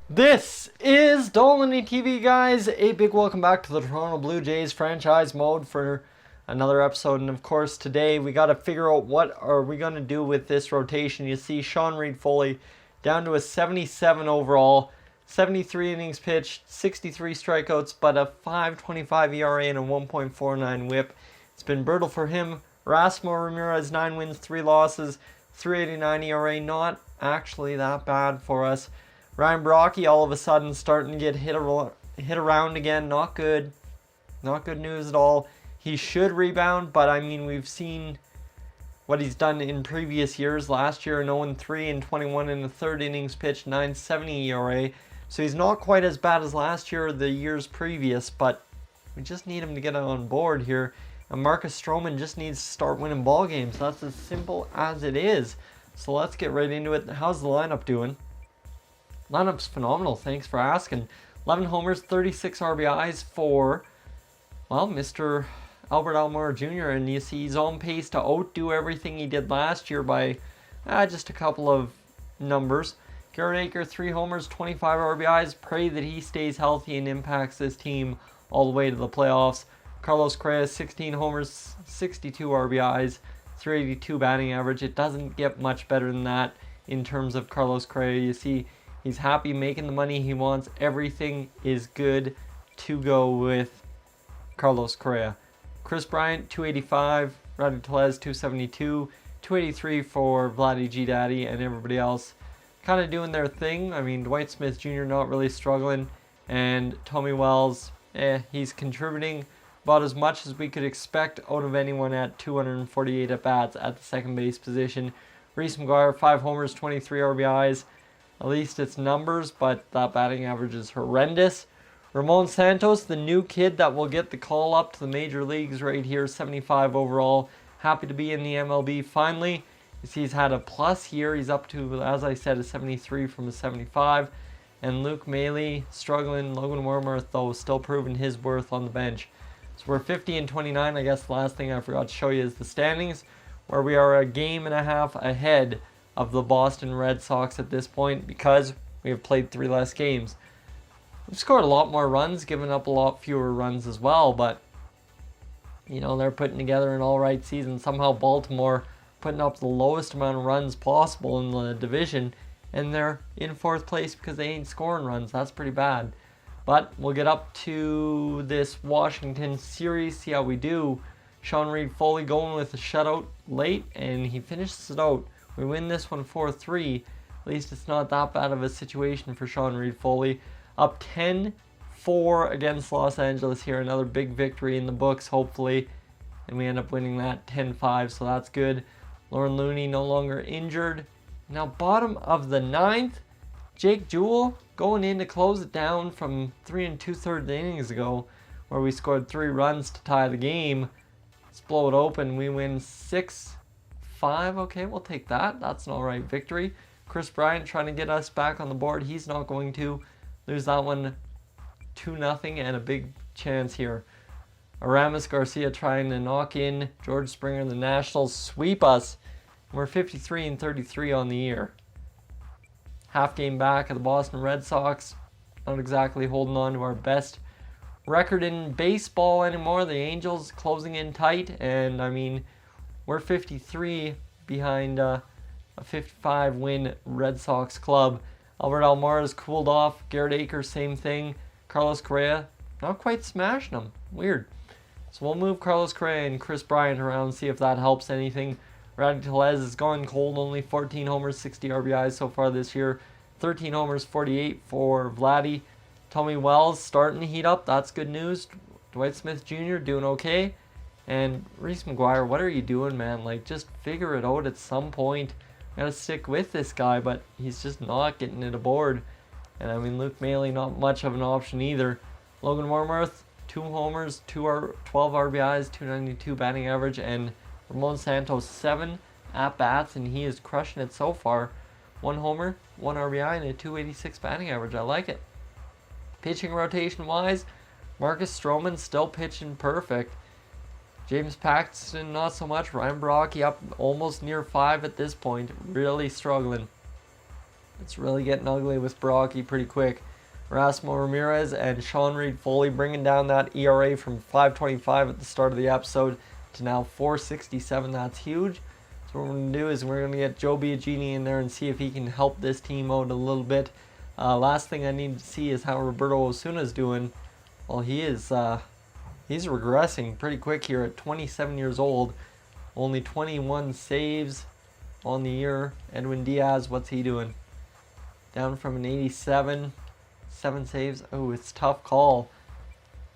This is Dolan TV, guys. A big welcome back to the Toronto Blue Jays franchise mode for another episode. And of course, today we got to figure out what are we going to do with this rotation. You see Sean Reid-Foley down to a 77 overall, 73 innings pitched, 63 strikeouts, but a 5.25 ERA and a 1.49 WHIP. It's been brutal for him. Erasmo Ramirez, 9 wins, 3 losses, 3.89 ERA. Not actually that bad for us. Ryan Brockie all of a sudden starting to get hit around again. Not good. Not good news at all. He should rebound, but I mean, we've seen what he's done in previous years. Last year, 0-3 and 21 in the third innings pitched, 9.70 ERA. So he's not quite as bad as last year or the years previous, but we just need him to get on board here. And Marcus Stroman just needs to start winning ball games. That's as simple as it is. So let's get right into it. How's the lineup doing? Lineup's phenomenal, thanks for asking. 11 homers, 36 RBIs for, well, Mr. Albert Almora Jr. And you see he's on pace to outdo everything he did last year by just a couple of numbers. Garrett Aker, 3 homers, 25 RBIs. Pray that he stays healthy and impacts this team all the way to the playoffs. Carlos Correa, 16 homers, 62 RBIs, 382 batting average. It doesn't get much better than that in terms of Carlos Correa. You see, he's happy making the money he wants. Everything is good to go with Carlos Correa. Chris Bryant, 285. Rowdy Tellez, 272. 283 for Vladdy G Daddy and everybody else kind of doing their thing. I mean, Dwight Smith Jr. not really struggling. And Tommy Wells, he's contributing about as much as we could expect out of anyone at 248 at-bats at the second base position. Reese McGuire, 5 homers, 23 RBIs. At least it's numbers, but that batting average is horrendous. Ramon Santos, the new kid that will get the call up to the major leagues right here, 75 overall. Happy to be in the MLB finally. You see he's had a plus year. He's up to, as I said, a 73 from a 75. And Luke Maile struggling. Logan Warmouth, though, still proving his worth on the bench. So we're 50 and 29. I guess the last thing I forgot to show you is the standings, where we are a game and a half ahead of the Boston Red Sox at this point because we have played 3 less games. We've scored a lot more runs, given up a lot fewer runs as well, but you know, they're putting together an alright season. Somehow Baltimore putting up the lowest amount of runs possible in the division, and they're in 4th place because they ain't scoring runs. That's pretty bad. But we'll get up to this Washington series, see how we do. Sean Reid-Foley going with a shutout late, and he finishes it out. We win this one 4-3. At least it's not that bad of a situation for Sean Reid-Foley. Up 10-4 against Los Angeles here. Another big victory in the books, hopefully. And we end up winning that 10-5, so that's good. Lauren Looney no longer injured. Now, bottom of the 9th, Jake Jewell going in to close it down from 3 2/3 innings ago, where we scored 3 runs to tie the game. Let's blow it open. We win 6-5. Okay, we'll take that. That's an alright victory. Chris Bryant trying to get us back on the board. He's not going to lose that one 2-0, and a big chance here. Aramis Garcia trying to knock in George Springer. The Nationals sweep us. We're 53 and 33 on the year. Half game back of the Boston Red Sox. Not exactly holding on to our best record in baseball anymore. The Angels closing in tight, and I mean, we're 53 behind a 55-win Red Sox club. Albert Almora's cooled off. Garrett Aker, same thing. Carlos Correa, not quite smashing him. Weird. So we'll move Carlos Correa and Chris Bryant around, see if that helps anything. Rowdy Tellez is gone cold. Only 14 homers, 60 RBIs so far this year. 13 homers, 48 for Vladdy. Tommy Wells starting to heat up. That's good news. Dwight Smith Jr. doing okay. And Reese McGuire, what are you doing, man? Like, just figure it out at some point. Gotta stick with this guy, but he's just not getting it aboard. And I mean, Luke Maile, not much of an option either. Logan Warmouth, 2 homers, 12 RBIs, 292 batting average, and Ramon Santos, 7 at-bats, and he is crushing it so far. 1 homer, 1 RBI, and a 286 batting average. I like it. Pitching rotation-wise, Marcus Stroman still pitching perfect. James Paxton, not so much. Ryan Brockie up almost near 5 at this point. Really struggling. It's really getting ugly with Brocky pretty quick. Erasmo Ramirez and Sean Reed-Foley bringing down that ERA from 5.25 at the start of the episode to now 4.67. That's huge. So what we're going to do is we're going to get Joe Biagini in there and see if he can help this team out a little bit. Last thing I need to see is how Roberto Osuna is doing. Well, he's regressing pretty quick here at 27 years old. Only 21 saves on the year. Edwin Diaz, what's he doing? Down from an 87, 7 saves. Oh, it's a tough call.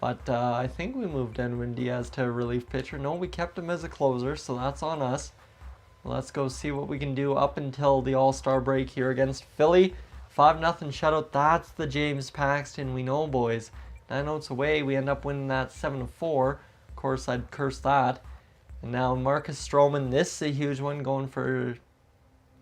But I think we moved Edwin Diaz to a relief pitcher. No, we kept him as a closer, so that's on us. Let's go see what we can do up until the All-Star break here against Philly. 5-0 shutout. That's the James Paxton we know, boys. 9 outs away, we end up winning that 7-4. Of course, I'd curse that. And now Marcus Stroman, this is a huge one, going for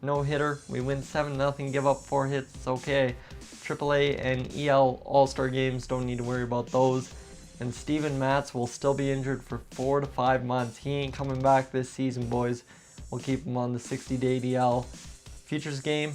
no-hitter. We win 7-0, give up 4 hits. It's okay. AAA and EL All-Star games, don't need to worry about those. And Steven Matz will still be injured for 4 to 5 months. He ain't coming back this season, boys. We'll keep him on the 60-day DL. Futures game,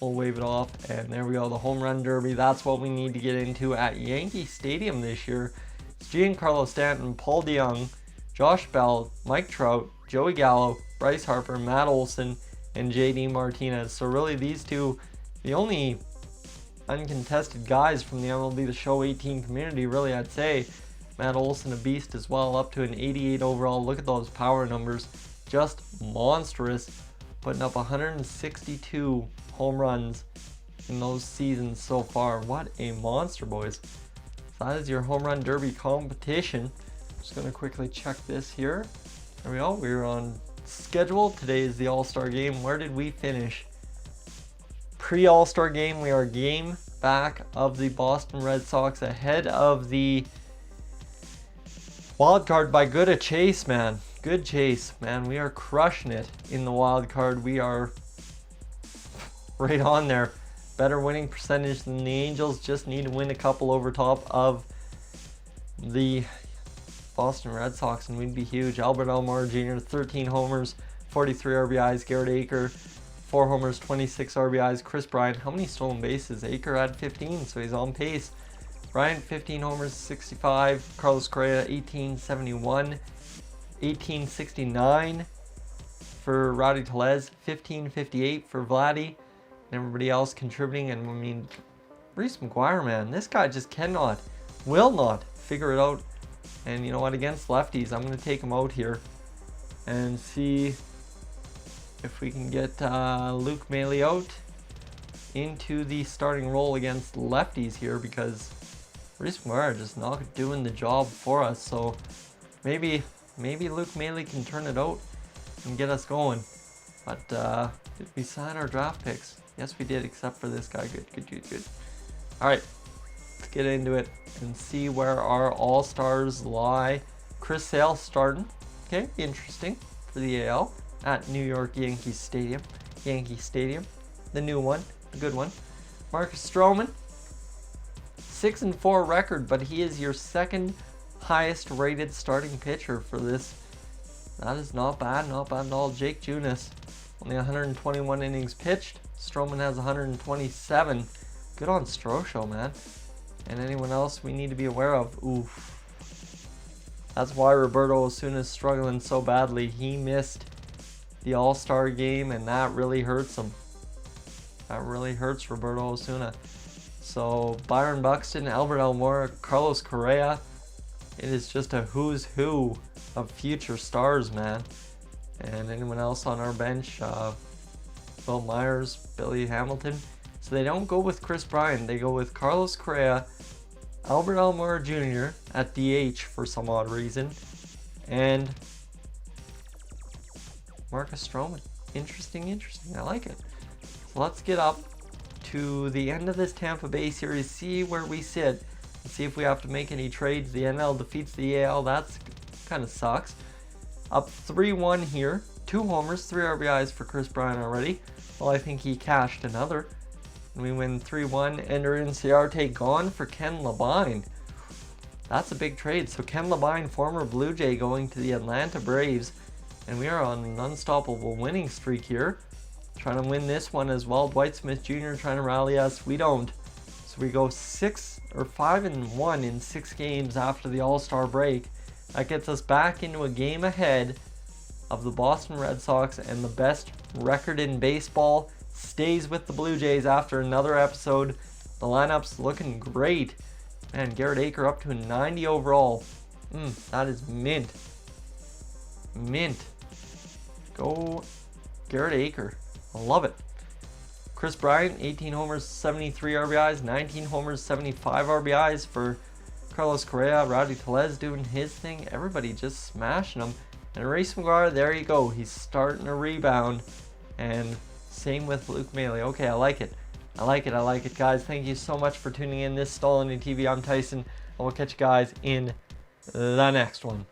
we'll wave it off. And there we go, the home run derby. That's what we need to get into at Yankee Stadium this year. It's Giancarlo Stanton, Paul DeJong, Josh Bell, Mike Trout, Joey Gallo, Bryce Harper, Matt Olson, and JD Martinez. So really these two, the only uncontested guys from the MLB The Show 18 community, really, I'd say. Matt Olson, a beast as well, up to an 88 overall. Look at those power numbers. Just monstrous. Putting up 162 home runs in those seasons so far. What a monster, boys. So that is your home run derby competition. Just going to quickly check this here. There we go. We're on schedule. Today is the All-Star game. Where did we finish? Pre-All-Star game, we are game back of the Boston Red Sox, ahead of the wild card by good a chase, man. Good chase, man. We are crushing it in the wild card. We are right on there. Better winning percentage than the Angels. Just need to win a couple over top of the Boston Red Sox and we'd be huge. Albert Almora Jr., 13 homers, 43 RBIs. Garrett Aker, 4 homers, 26 RBIs. Chris Bryant, how many stolen bases? Aker had 15, so he's on pace. Bryant, 15 homers, 65. Carlos Correa, 1871. 1869 for Rowdy Tellez. 1558 for Vladdy. And everybody else contributing. And I mean, Reese McGuire, man, this guy just will not figure it out. And you know what? Against lefties, I'm going to take him out here and see if we can get Luke Maile out into the starting role against lefties here, because Reese McGuire just not doing the job for us. So maybe Luke Maile can turn it out and get us going. But did we sign our draft picks? Yes, we did, except for this guy. Good. All right, let's get into it and see where our all-stars lie. Chris Sale starting. Okay, interesting for the AL at New York Yankee Stadium. The new one, the good one. Marcus Stroman, 6-4 record, but he is your second highest rated starting pitcher for this. That is not bad at all. Jake Junis, only 121 innings pitched. Stroman has 127. Good on Strosho, man. And anyone else we need to be aware of? Oof. That's why Roberto Osuna is struggling so badly. He missed the All-Star game, and that really hurts him. That really hurts Roberto Osuna. So Byron Buxton, Albert Almora, Carlos Correa. It is just a who's who of future stars, man. And anyone else on our bench, Will Myers, Billy Hamilton. So they don't go with Chris Bryant. They go with Carlos Correa, Albert Almora Jr. at DH for some odd reason, and Marcus Stroman. Interesting. I like it. So let's get up to the end of this Tampa Bay series, see where we sit, and see if we have to make any trades. The NL defeats the AL. That's kind of sucks. Up 3-1 here. 2 homers, 3 RBIs for Chris Bryant already. Well, I think he cashed another. And we win 3-1. Ender Inciarte gone for Ken Labine. That's a big trade. So Ken Labine, former Blue Jay, going to the Atlanta Braves. And we are on an unstoppable winning streak here. trying to win this one as well. Dwight Smith Jr. trying to rally us. We don't. So we go 5-1 in 6 games after the All-Star break. That gets us back into a game ahead of the Boston Red Sox, and the best record in baseball stays with the Blue Jays after another episode. The lineup's looking great. Man, Garrett Aker up to a 90 overall. That is mint. Mint. Go Garrett Aker. I love it. Chris Bryant, 18 homers, 73 RBIs, 19 homers, 75 RBIs for Carlos Correa. Rowdy Tellez doing his thing. Everybody just smashing them. And Reese McGuire, there you go. He's starting to rebound. And same with Luke Maile. Okay, I like it. I like it, guys. Thank you so much for tuning in. This is Stolen TV. I'm Tyson. I will catch you guys in the next one.